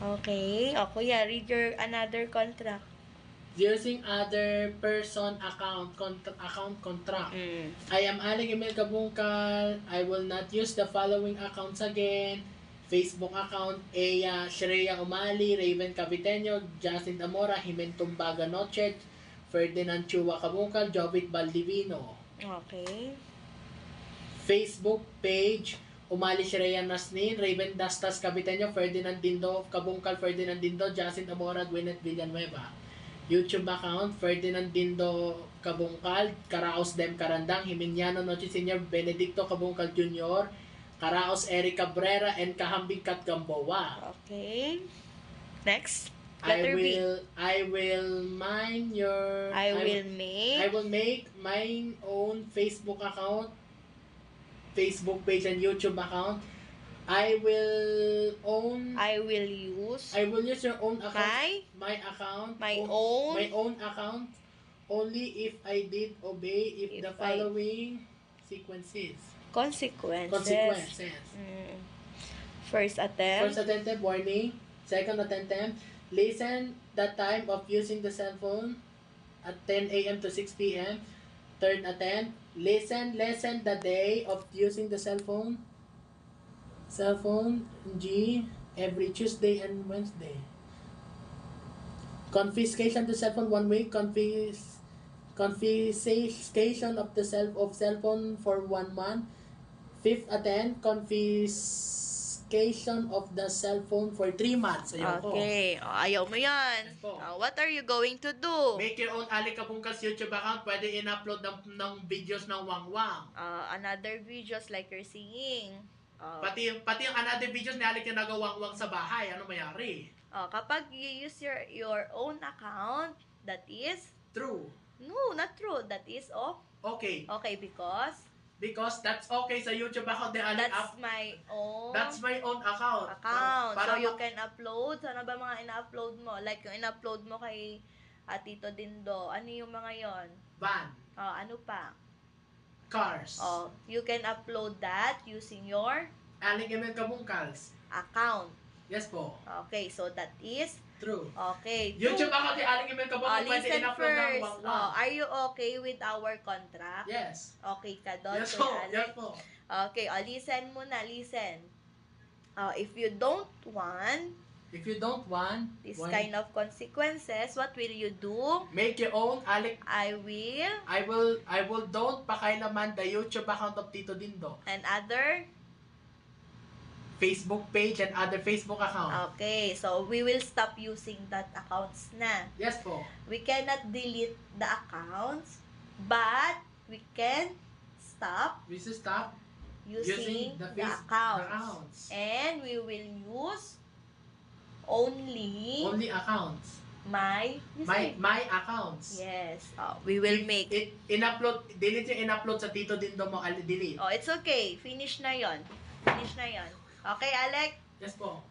Okay. O, kuya, read your another contract. Using other person account contract. I am Aling Emil Kabungkal. I will not use the following accounts again. Facebook account, Eya Shreya Umali, Raven Caviteño, Justin Amora, Jimen Tumbaga Nochet, Ferdinand Chua Kabungkal, Jovit Baldivino. Okay. Facebook page, Umali Shreya Nasnin, Raven Dastas Caviteño, Ferdinand Dindo Kabungkal, Ferdinand Dindo, Justin Amora, Gwyneth Villanueva. YouTube account, Ferdinand Dindo Kabungkal, Karaos Dem Karandang, Himiniano Noche Senior, Benedicto Kabungkal Jr., Karaos Eric Cabrera, and Kahambing Kat Gamboa. Okay. Next. I Letter B. will make my own Facebook account, Facebook page and YouTube account. I will use your own account. My own account only if I did obey the following consequences. First attempt, warning. Second attempt, listen the time of using the cell phone at 10 a.m. to 6 p.m. Third attempt, listen the day of using the cell phone G, every Tuesday and Wednesday. Confiscation to cell phone 1 week. Confiscation of the cell phone for 1 month. Fifth attempt, confiscation of the cell phone for 3 months. Okay. Ayaw mo yan. What are you going to do? Make your own Ali Kabungkas YouTube account. Pwede in-upload ng videos ng wangwang. Another videos like you're singing. Pati yung another videos ni Ali kinagawangwang sa bahay. Ano mayari? Kapag you use your own account, that is? True. No, not true. That is okay. Okay, because that's okay sa YouTube account ni Ali. That's my own account. So you can upload. Ano ba mga ina-upload mo? Like yung ina-upload mo kay Tito Dindo. Ano yung mga yon? Van. Ano pa? Cars. You can upload that using your Aling Emil Kabungkals account. Yes po. Okay, so that is true. Okay. YouTube account ni Aling Emil Kabungkals pwede listen in-upload ng first. wangwang. Are you okay with our contract? Yes. Okay ka doon? Yes po. Yes po. Okay, listen muna, listen. If you don't want this kind of consequences, what will you do? Make your own I will don't pakailaman the YouTube account of Tito Dindo. And other Facebook page and other Facebook account. Okay, so we will stop using that accounts na. Yes po. We cannot delete the accounts, but we can stop using the accounts. And we will use only accounts. My accounts. Yes. We will make in-upload, delete yung in-upload sa Tito Dindo mo, delete. It's okay. Finish na yon. Okay, Alec? Yes po.